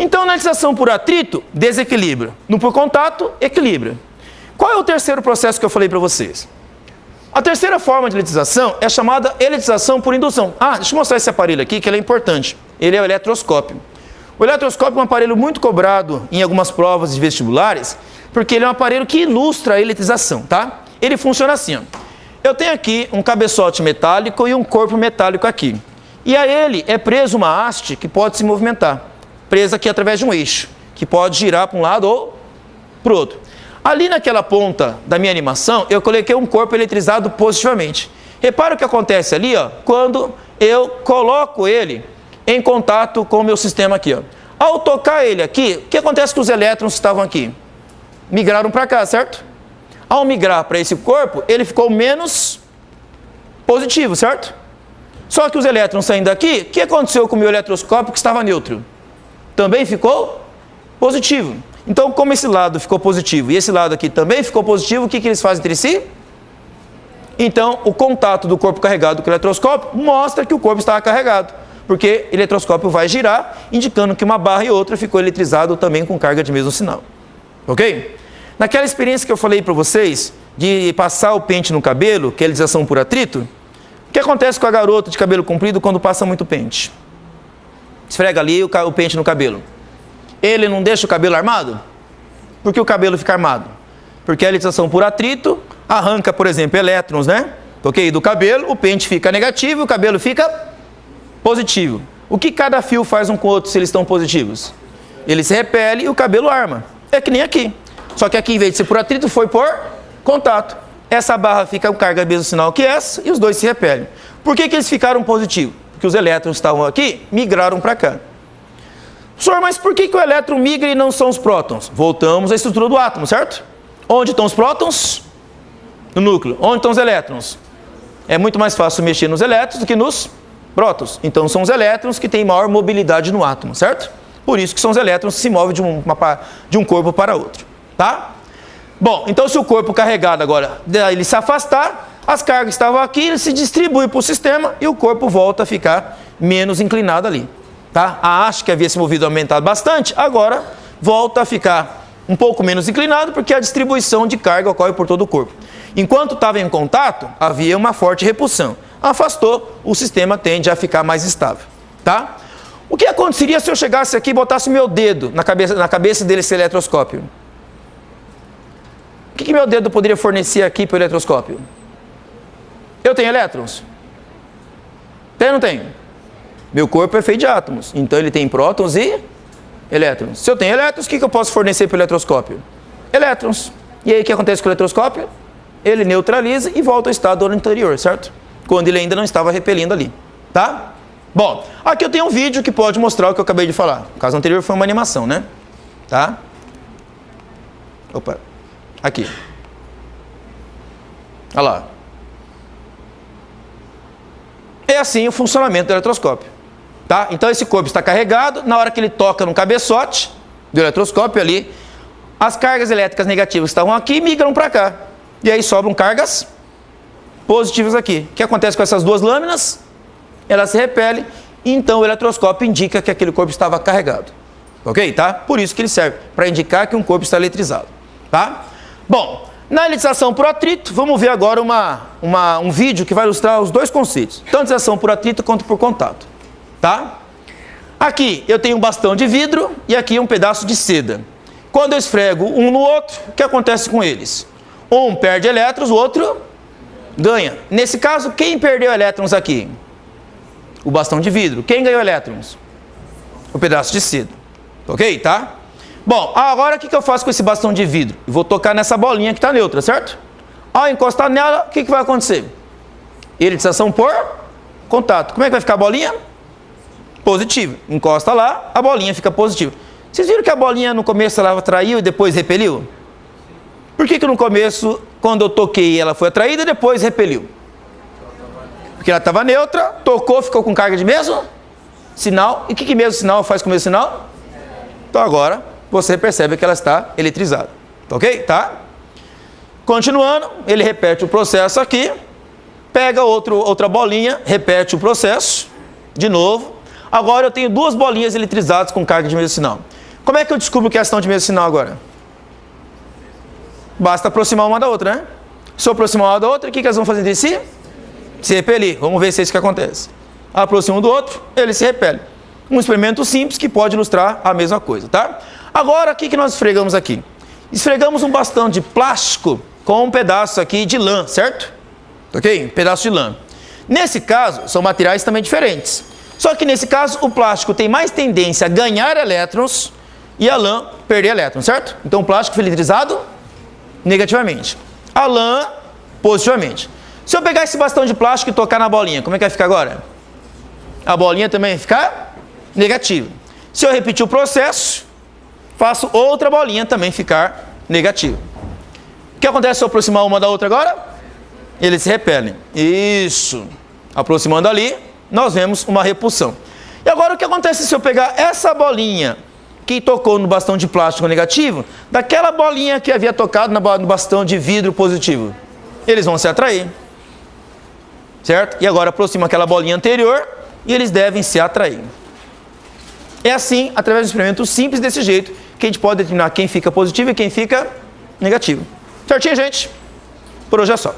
Então, na eletrização por atrito, desequilíbrio. No por contato, equilíbrio. Qual é o terceiro processo que eu falei para vocês? A terceira forma de eletrização é chamada eletrização por indução. Deixa eu mostrar esse aparelho aqui, que ele é importante. Ele é o eletroscópio. O eletroscópio é um aparelho muito cobrado em algumas provas de vestibulares, porque ele é um aparelho que ilustra a eletrização, tá? Ele funciona assim, ó. Eu tenho aqui um cabeçote metálico e um corpo metálico aqui. E a ele é preso uma haste que pode se movimentar. Presa aqui através de um eixo, que pode girar para um lado ou para o outro. Ali naquela ponta da minha animação, eu coloquei um corpo eletrizado positivamente. Repara o que acontece ali, ó, quando eu coloco ele em contato com o meu sistema aqui, ó. Ao tocar ele aqui, o que acontece com os elétrons que estavam aqui? Migraram para cá, certo? Ao migrar para esse corpo, ele ficou menos positivo, certo? Só que os elétrons saindo daqui, o que aconteceu com o meu eletroscópio que estava neutro? Também ficou positivo. Então, como esse lado ficou positivo e esse lado aqui também ficou positivo, o que eles fazem entre si? Então, o contato do corpo carregado com o eletroscópio mostra que o corpo estava carregado, porque o eletroscópio vai girar, indicando que uma barra e outra ficou eletrizado também com carga de mesmo sinal. Ok? Naquela experiência que eu falei para vocês, de passar o pente no cabelo, que é a eletrização por atrito, o que acontece com a garota de cabelo comprido quando passa muito pente? Esfrega ali o pente no cabelo. Ele não deixa o cabelo armado? Por que o cabelo fica armado? Porque a eletrização por atrito arranca, por exemplo, elétrons, né? Ok? Do cabelo, o pente fica negativo e o cabelo fica positivo. O que cada fio faz um com o outro se eles estão positivos? Ele se repele e o cabelo arma. É que nem aqui. Só que aqui, em vez de ser por atrito, foi por contato. Essa barra fica com carga mesmo sinal que essa e os dois se repelem. Por que eles ficaram positivos? Porque os elétrons que estavam aqui migraram para cá. Professor, mas por que o elétron migra e não são os prótons? Voltamos à estrutura do átomo, certo? Onde estão os prótons? No núcleo. Onde estão os elétrons? É muito mais fácil mexer nos elétrons do que nos prótons. Então são os elétrons que têm maior mobilidade no átomo, certo? Por isso que são os elétrons que se movem de um corpo para outro, tá? Bom, então se o corpo carregado agora, ele se afastar, as cargas que estavam aqui, ele se distribui para o sistema e o corpo volta a ficar menos inclinado ali. Tá? A haste que havia se movido aumentado bastante, agora volta a ficar um pouco menos inclinado, porque a distribuição de carga ocorre por todo o corpo. Enquanto estava em contato, havia uma forte repulsão. Afastou, o sistema tende a ficar mais estável. Tá? O que aconteceria se eu chegasse aqui e botasse meu dedo na cabeça desse eletroscópio? O que meu dedo poderia fornecer aqui para o eletroscópio? Eu tenho elétrons? Tem ou não tenho? Meu corpo é feito de átomos, então ele tem prótons e elétrons. Se eu tenho elétrons, o que eu posso fornecer para o eletroscópio? Elétrons. E aí o que acontece com o eletroscópio? Ele neutraliza e volta ao estado anterior, certo? Quando ele ainda não estava repelindo ali, tá? Bom, aqui eu tenho um vídeo que pode mostrar o que eu acabei de falar. O caso anterior foi uma animação, né? Tá? Opa, aqui. Olha lá. É assim o funcionamento do eletroscópio. Tá? Então esse corpo está carregado, na hora que ele toca no cabeçote do eletroscópio ali, as cargas elétricas negativas que estavam aqui migram para cá. E aí sobram cargas positivas aqui. O que acontece com essas duas lâminas? Elas se repelem, então o eletroscópio indica que aquele corpo estava carregado. Ok? Tá? Por isso que ele serve, para indicar que um corpo está eletrizado. Tá? Bom, na eletrização por atrito, vamos ver agora um vídeo que vai ilustrar os dois conceitos. Tanto eletrização por atrito quanto por contato. Tá? Aqui eu tenho um bastão de vidro e aqui um pedaço de seda. Quando eu esfrego um no outro, o que acontece com eles? Um perde elétrons, o outro ganha. Nesse caso, quem perdeu elétrons aqui? O bastão de vidro. Quem ganhou elétrons? O pedaço de seda. Ok? Tá? Bom, agora o que eu faço com esse bastão de vidro? Eu vou tocar nessa bolinha que está neutra, certo? Ao encostar nela, o que vai acontecer? Eletrização por contato. Como é que vai ficar a bolinha? Positivo. Encosta lá, a bolinha fica positiva. Vocês viram que a bolinha no começo ela atraiu e depois repeliu? Por que no começo, quando eu toquei, ela foi atraída e depois repeliu? Porque ela estava neutra, tocou, ficou com carga de mesmo sinal. E o que mesmo sinal faz com o mesmo sinal? Então agora você percebe que ela está eletrizada. Ok? Tá? Continuando, ele repete o processo aqui, pega outra bolinha, repete o processo, de novo. Agora eu tenho duas bolinhas eletrizadas com carga de mesmo sinal. Como é que eu descubro que elas estão de mesmo sinal agora? Basta aproximar uma da outra, né? Se eu aproximar uma da outra, o que elas vão fazer entre si? Se repelir. Vamos ver se é isso que acontece. Aproxima um do outro, eles se repelem. Um experimento simples que pode ilustrar a mesma coisa, tá? Agora, o que nós esfregamos aqui? Esfregamos um bastão de plástico com um pedaço aqui de lã, certo? Ok? Um pedaço de lã. Nesse caso, são materiais também diferentes. Só que nesse caso, o plástico tem mais tendência a ganhar elétrons e a lã perder elétrons, certo? Então, o plástico foi eletrizado negativamente. A lã, positivamente. Se eu pegar esse bastão de plástico e tocar na bolinha, como é que vai ficar agora? A bolinha também vai ficar negativa. Se eu repetir o processo, faço outra bolinha também ficar negativa. O que acontece se eu aproximar uma da outra agora? Eles se repelem. Isso. Aproximando ali, nós vemos uma repulsão. E agora o que acontece se eu pegar essa bolinha que tocou no bastão de plástico negativo, daquela bolinha que havia tocado no bastão de vidro positivo? Eles vão se atrair. Certo? E agora aproxima aquela bolinha anterior e eles devem se atrair. É assim, através de um experimento simples desse jeito, que a gente pode determinar quem fica positivo e quem fica negativo. Certinho, gente? Por hoje é só.